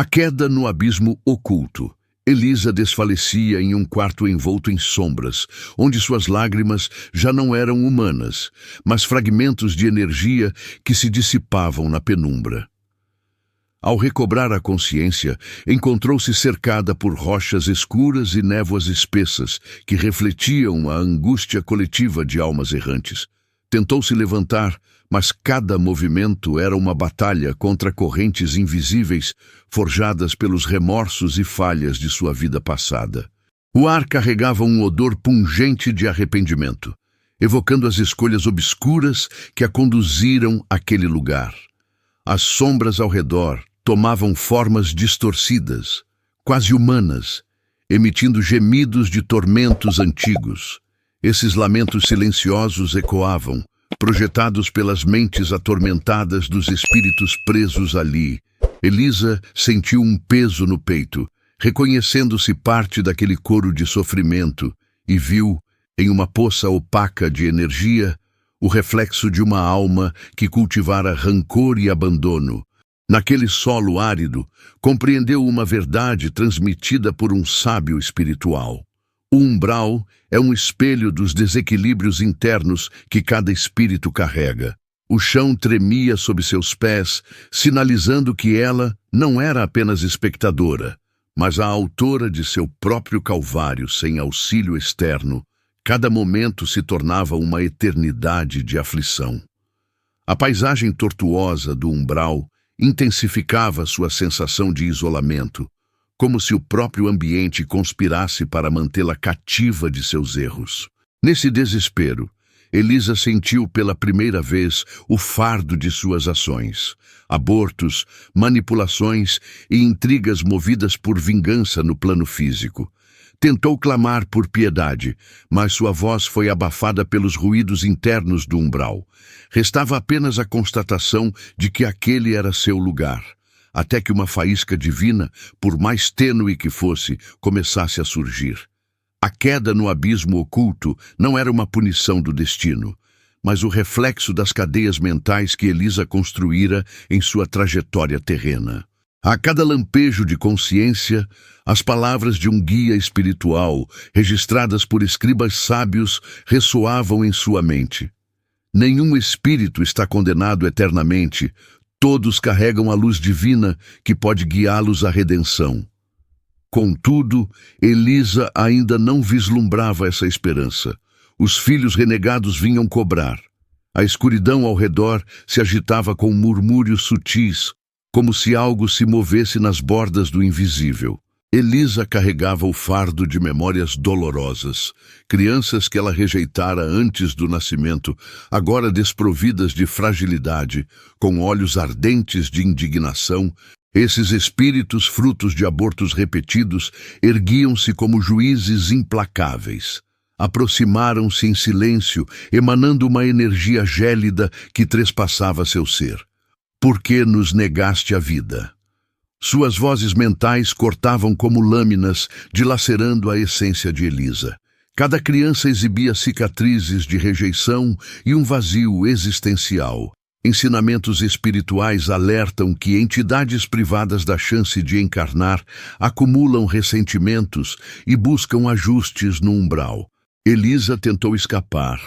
A queda no abismo oculto. Elisa desfalecia em um quarto envolto em sombras, onde suas lágrimas já não eram humanas, mas fragmentos de energia que se dissipavam na penumbra. Ao recobrar a consciência, encontrou-se cercada por rochas escuras e névoas espessas que refletiam a angústia coletiva de almas errantes. Tentou se levantar, mas cada movimento era uma batalha contra correntes invisíveis forjadas pelos remorsos e falhas de sua vida passada. O ar carregava um odor pungente de arrependimento, evocando as escolhas obscuras que a conduziram àquele lugar. As sombras ao redor tomavam formas distorcidas, quase humanas, emitindo gemidos de tormentos antigos. Esses lamentos silenciosos ecoavam, projetados pelas mentes atormentadas dos espíritos presos ali. Elisa sentiu um peso no peito, reconhecendo-se parte daquele coro de sofrimento, e viu, em uma poça opaca de energia, o reflexo de uma alma que cultivara rancor e abandono. Naquele solo árido, compreendeu uma verdade transmitida por um sábio espiritual. O umbral é um espelho dos desequilíbrios internos que cada espírito carrega. O chão tremia sob seus pés, sinalizando que ela não era apenas espectadora, mas a autora de seu próprio calvário sem auxílio externo. Cada momento se tornava uma eternidade de aflição. A paisagem tortuosa do umbral intensificava sua sensação de isolamento, como se o próprio ambiente conspirasse para mantê-la cativa de seus erros. Nesse desespero, Elisa sentiu pela primeira vez o fardo de suas ações, abortos, manipulações e intrigas movidas por vingança no plano físico. Tentou clamar por piedade, mas sua voz foi abafada pelos ruídos internos do umbral. Restava apenas a constatação de que aquele era seu lugar, até que uma faísca divina, por mais tênue que fosse, começasse a surgir. A queda no abismo oculto não era uma punição do destino, mas o reflexo das cadeias mentais que Elisa construíra em sua trajetória terrena. A cada lampejo de consciência, as palavras de um guia espiritual, registradas por escribas sábios, ressoavam em sua mente. Nenhum espírito está condenado eternamente, todos carregam a luz divina que pode guiá-los à redenção. Contudo, Elisa ainda não vislumbrava essa esperança. Os filhos renegados vinham cobrar. A escuridão ao redor se agitava com murmúrios sutis, como se algo se movesse nas bordas do invisível. Elisa carregava o fardo de memórias dolorosas, crianças que ela rejeitara antes do nascimento, agora desprovidas de fragilidade, com olhos ardentes de indignação. Esses espíritos, frutos de abortos repetidos, erguiam-se como juízes implacáveis. Aproximaram-se em silêncio, emanando uma energia gélida que trespassava seu ser. Por que nos negaste a vida? Suas vozes mentais cortavam como lâminas, dilacerando a essência de Elisa. Cada criança exibia cicatrizes de rejeição e um vazio existencial. Ensinamentos espirituais alertam que entidades privadas da chance de encarnar acumulam ressentimentos e buscam ajustes no umbral. Elisa tentou escapar,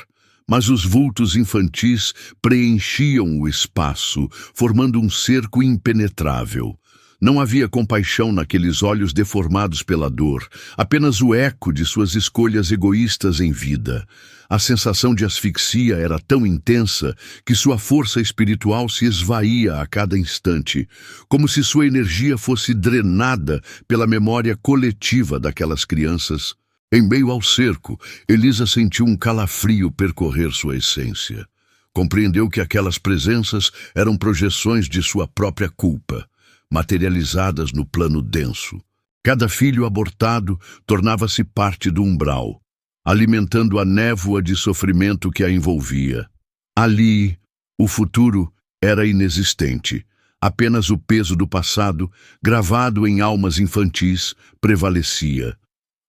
mas os vultos infantis preenchiam o espaço, formando um cerco impenetrável. Não havia compaixão naqueles olhos deformados pela dor, apenas o eco de suas escolhas egoístas em vida. A sensação de asfixia era tão intensa que sua força espiritual se esvaía a cada instante, como se sua energia fosse drenada pela memória coletiva daquelas crianças. Em meio ao cerco, Elisa sentiu um calafrio percorrer sua essência. Compreendeu que aquelas presenças eram projeções de sua própria culpa, materializadas no plano denso. Cada filho abortado tornava-se parte do umbral, alimentando a névoa de sofrimento que a envolvia. Ali, o futuro era inexistente. Apenas o peso do passado, gravado em almas infantis, prevalecia.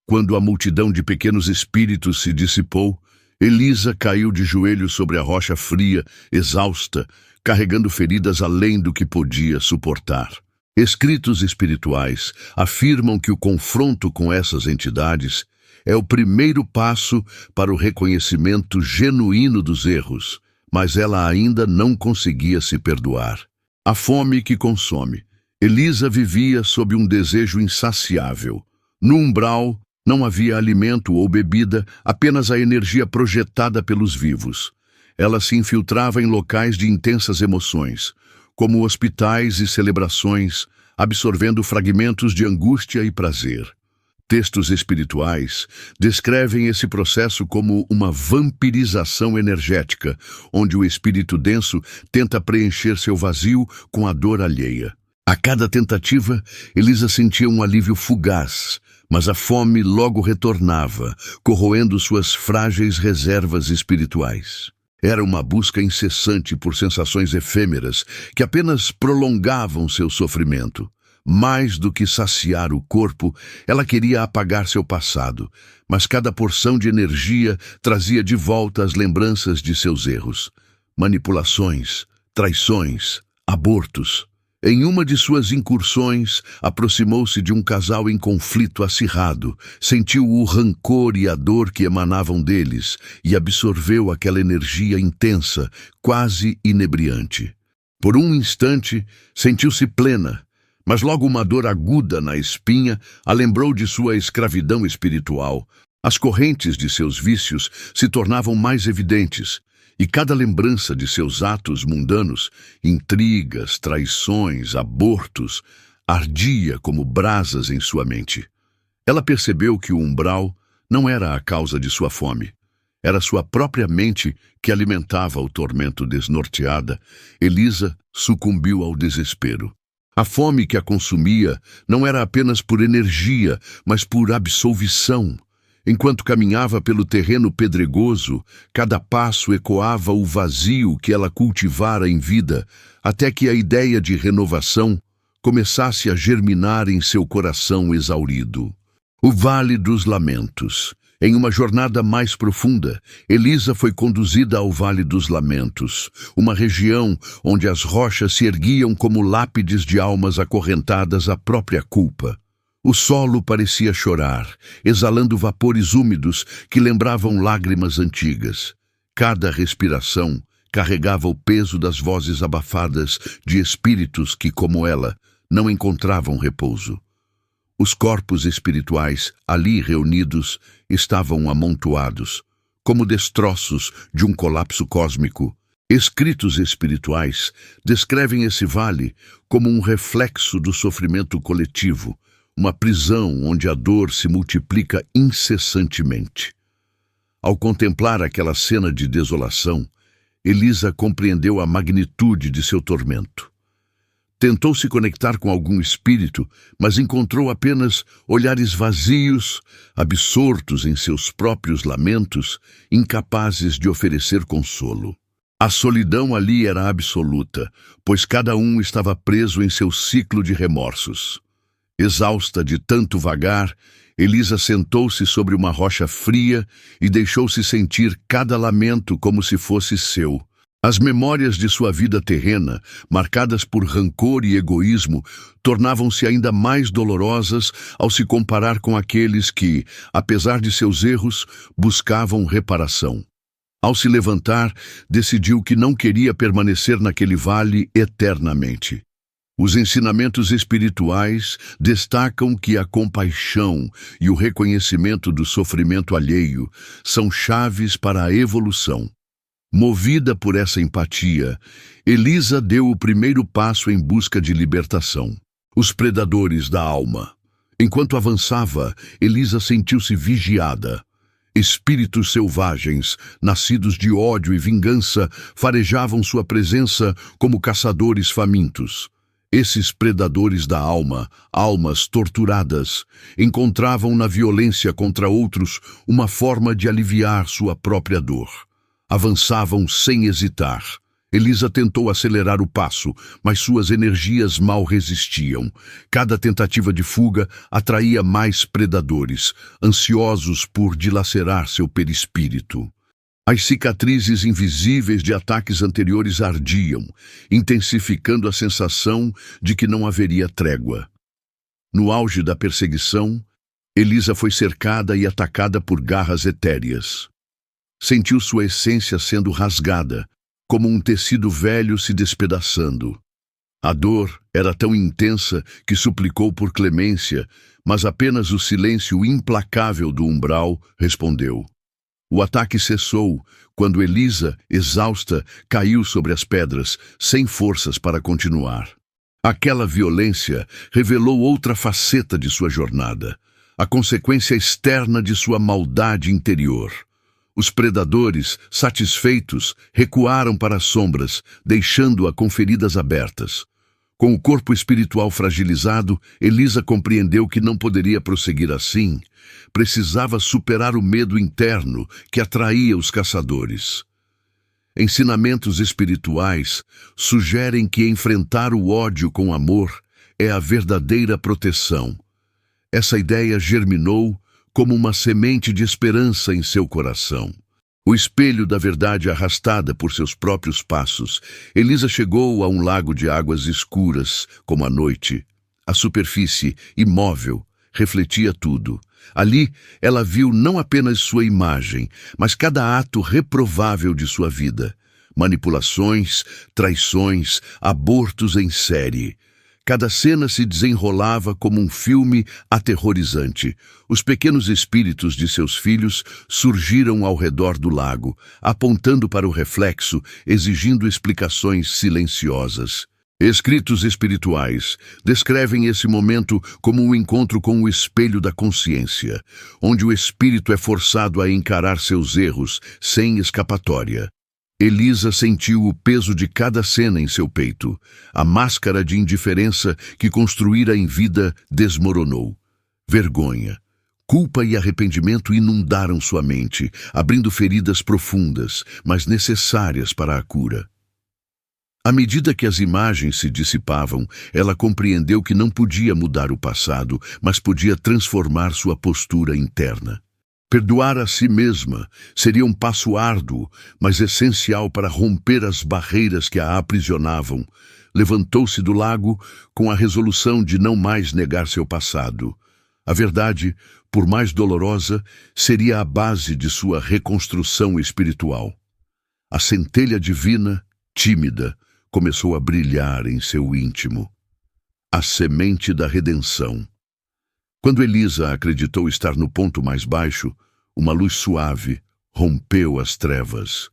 Quando a multidão de pequenos espíritos se dissipou, Elisa caiu de joelhos sobre a rocha fria, exausta, carregando feridas além do que podia suportar. Escritos espirituais afirmam que o confronto com essas entidades é o primeiro passo para o reconhecimento genuíno dos erros, mas ela ainda não conseguia se perdoar. A fome que consome. Elisa vivia sob um desejo insaciável. No umbral, não havia alimento ou bebida, apenas a energia projetada pelos vivos. Ela se infiltrava em locais de intensas emoções, como hospitais e celebrações, absorvendo fragmentos de angústia e prazer. Textos espirituais descrevem esse processo como uma vampirização energética, onde o espírito denso tenta preencher seu vazio com a dor alheia. A cada tentativa, Elisa sentia um alívio fugaz, mas a fome logo retornava, corroendo suas frágeis reservas espirituais. Era uma busca incessante por sensações efêmeras que apenas prolongavam seu sofrimento. Mais do que saciar o corpo, ela queria apagar seu passado, mas cada porção de energia trazia de volta as lembranças de seus erros. Manipulações, traições, abortos. Em uma de suas incursões, aproximou-se de um casal em conflito acirrado, sentiu o rancor e a dor que emanavam deles e absorveu aquela energia intensa, quase inebriante. Por um instante, sentiu-se plena, mas logo uma dor aguda na espinha a lembrou de sua escravidão espiritual. As correntes de seus vícios se tornavam mais evidentes, e cada lembrança de seus atos mundanos, intrigas, traições, abortos, ardia como brasas em sua mente. Ela percebeu que o umbral não era a causa de sua fome. Era sua própria mente que alimentava o tormento desnorteada. Elisa sucumbiu ao desespero. A fome que a consumia não era apenas por energia, mas por absolvição. Enquanto caminhava pelo terreno pedregoso, cada passo ecoava o vazio que ela cultivara em vida, até que a ideia de renovação começasse a germinar em seu coração exaurido. O Vale dos Lamentos. Em uma jornada mais profunda, Elisa foi conduzida ao Vale dos Lamentos, uma região onde as rochas se erguiam como lápides de almas acorrentadas à própria culpa. O solo parecia chorar, exalando vapores úmidos que lembravam lágrimas antigas. Cada respiração carregava o peso das vozes abafadas de espíritos que, como ela, não encontravam repouso. Os corpos espirituais, ali reunidos, estavam amontoados, como destroços de um colapso cósmico. Escritos espirituais descrevem esse vale como um reflexo do sofrimento coletivo, uma prisão onde a dor se multiplica incessantemente. Ao contemplar aquela cena de desolação, Elisa compreendeu a magnitude de seu tormento. Tentou se conectar com algum espírito, mas encontrou apenas olhares vazios, absortos em seus próprios lamentos, incapazes de oferecer consolo. A solidão ali era absoluta, pois cada um estava preso em seu ciclo de remorsos. Exausta de tanto vagar, Elisa sentou-se sobre uma rocha fria e deixou-se sentir cada lamento como se fosse seu. As memórias de sua vida terrena, marcadas por rancor e egoísmo, tornavam-se ainda mais dolorosas ao se comparar com aqueles que, apesar de seus erros, buscavam reparação. Ao se levantar, decidiu que não queria permanecer naquele vale eternamente. Os ensinamentos espirituais destacam que a compaixão e o reconhecimento do sofrimento alheio são chaves para a evolução. Movida por essa empatia, Elisa deu o primeiro passo em busca de libertação. Os predadores da alma. Enquanto avançava, Elisa sentiu-se vigiada. Espíritos selvagens, nascidos de ódio e vingança, farejavam sua presença como caçadores famintos. Esses predadores da alma, almas torturadas, encontravam na violência contra outros uma forma de aliviar sua própria dor. Avançavam sem hesitar. Elisa tentou acelerar o passo, mas suas energias mal resistiam. Cada tentativa de fuga atraía mais predadores, ansiosos por dilacerar seu perispírito. As cicatrizes invisíveis de ataques anteriores ardiam, intensificando a sensação de que não haveria trégua. No auge da perseguição, Elisa foi cercada e atacada por garras etéreas. Sentiu sua essência sendo rasgada, como um tecido velho se despedaçando. A dor era tão intensa que suplicou por clemência, mas apenas o silêncio implacável do umbral respondeu. O ataque cessou quando Elisa, exausta, caiu sobre as pedras, sem forças para continuar. Aquela violência revelou outra faceta de sua jornada, a consequência externa de sua maldade interior. Os predadores, satisfeitos, recuaram para as sombras, deixando-a com feridas abertas. Com o corpo espiritual fragilizado, Elisa compreendeu que não poderia prosseguir assim. Precisava superar o medo interno que atraía os caçadores. Ensinamentos espirituais sugerem que enfrentar o ódio com amor é a verdadeira proteção. Essa ideia germinou como uma semente de esperança em seu coração. O espelho da verdade arrastada por seus próprios passos, Elisa chegou a um lago de águas escuras, como a noite. A superfície, imóvel, refletia tudo. Ali, ela viu não apenas sua imagem, mas cada ato reprovável de sua vida. Manipulações, traições, abortos em série. Cada cena se desenrolava como um filme aterrorizante. Os pequenos espíritos de seus filhos surgiram ao redor do lago, apontando para o reflexo, exigindo explicações silenciosas. Escritos espirituais descrevem esse momento como um encontro com o espelho da consciência, onde o espírito é forçado a encarar seus erros sem escapatória. Elisa sentiu o peso de cada cena em seu peito. A máscara de indiferença que construíra em vida desmoronou. Vergonha, culpa e arrependimento inundaram sua mente, abrindo feridas profundas, mas necessárias para a cura. À medida que as imagens se dissipavam, ela compreendeu que não podia mudar o passado, mas podia transformar sua postura interna. Perdoar a si mesma seria um passo árduo, mas essencial para romper as barreiras que a aprisionavam. Levantou-se do lago com a resolução de não mais negar seu passado. A verdade, por mais dolorosa, seria a base de sua reconstrução espiritual. A centelha divina, tímida, começou a brilhar em seu íntimo. A semente da redenção. Quando Elisa acreditou estar no ponto mais baixo, uma luz suave rompeu as trevas.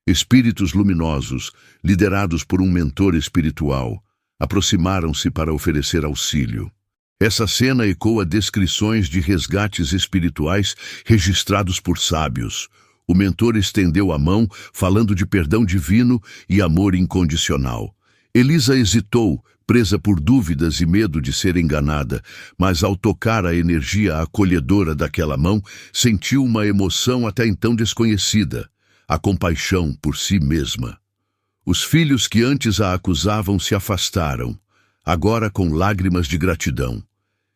Espíritos luminosos, liderados por um mentor espiritual, aproximaram-se para oferecer auxílio. Essa cena ecoa descrições de resgates espirituais registrados por sábios. O mentor estendeu a mão, falando de perdão divino e amor incondicional. Elisa hesitou, presa por dúvidas e medo de ser enganada, mas ao tocar a energia acolhedora daquela mão, sentiu uma emoção até então desconhecida, a compaixão por si mesma. Os filhos que antes a acusavam se afastaram, agora com lágrimas de gratidão.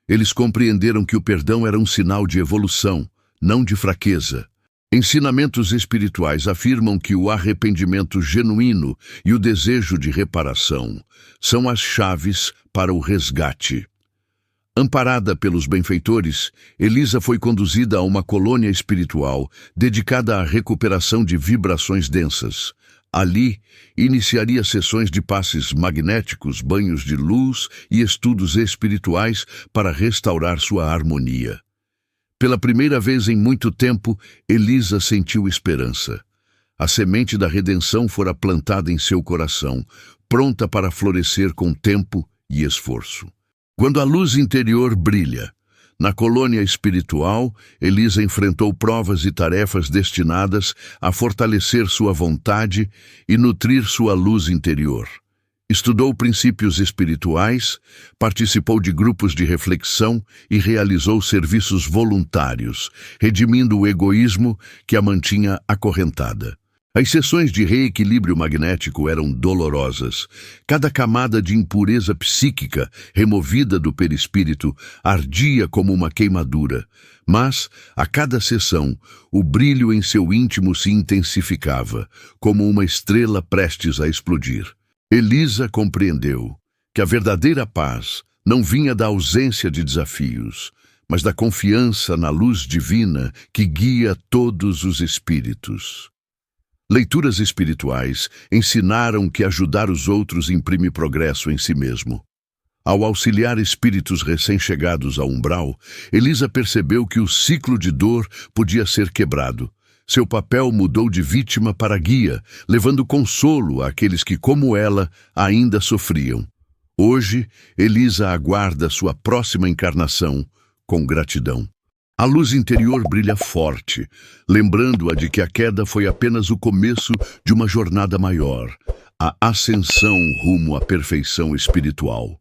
Eles compreenderam que o perdão era um sinal de evolução, não de fraqueza. Ensinamentos espirituais afirmam que o arrependimento genuíno e o desejo de reparação são as chaves para o resgate. Amparada pelos benfeitores, Elisa foi conduzida a uma colônia espiritual dedicada à recuperação de vibrações densas. Ali, iniciaria sessões de passes magnéticos, banhos de luz e estudos espirituais para restaurar sua harmonia. Pela primeira vez em muito tempo, Elisa sentiu esperança. A semente da redenção fora plantada em seu coração, pronta para florescer com tempo e esforço. Quando a luz interior brilha, na colônia espiritual, Elisa enfrentou provas e tarefas destinadas a fortalecer sua vontade e nutrir sua luz interior. Estudou princípios espirituais, participou de grupos de reflexão e realizou serviços voluntários, redimindo o egoísmo que a mantinha acorrentada. As sessões de reequilíbrio magnético eram dolorosas. Cada camada de impureza psíquica removida do perispírito ardia como uma queimadura. Mas, a cada sessão, o brilho em seu íntimo se intensificava, como uma estrela prestes a explodir. Elisa compreendeu que a verdadeira paz não vinha da ausência de desafios, mas da confiança na luz divina que guia todos os espíritos. Leituras espirituais ensinaram que ajudar os outros imprime progresso em si mesmo. Ao auxiliar espíritos recém-chegados ao umbral, Elisa percebeu que o ciclo de dor podia ser quebrado. Seu papel mudou de vítima para guia, levando consolo àqueles que, como ela, ainda sofriam. Hoje, Elisa aguarda sua próxima encarnação com gratidão. A luz interior brilha forte, lembrando-a de que a queda foi apenas o começo de uma jornada maior, a ascensão rumo à perfeição espiritual.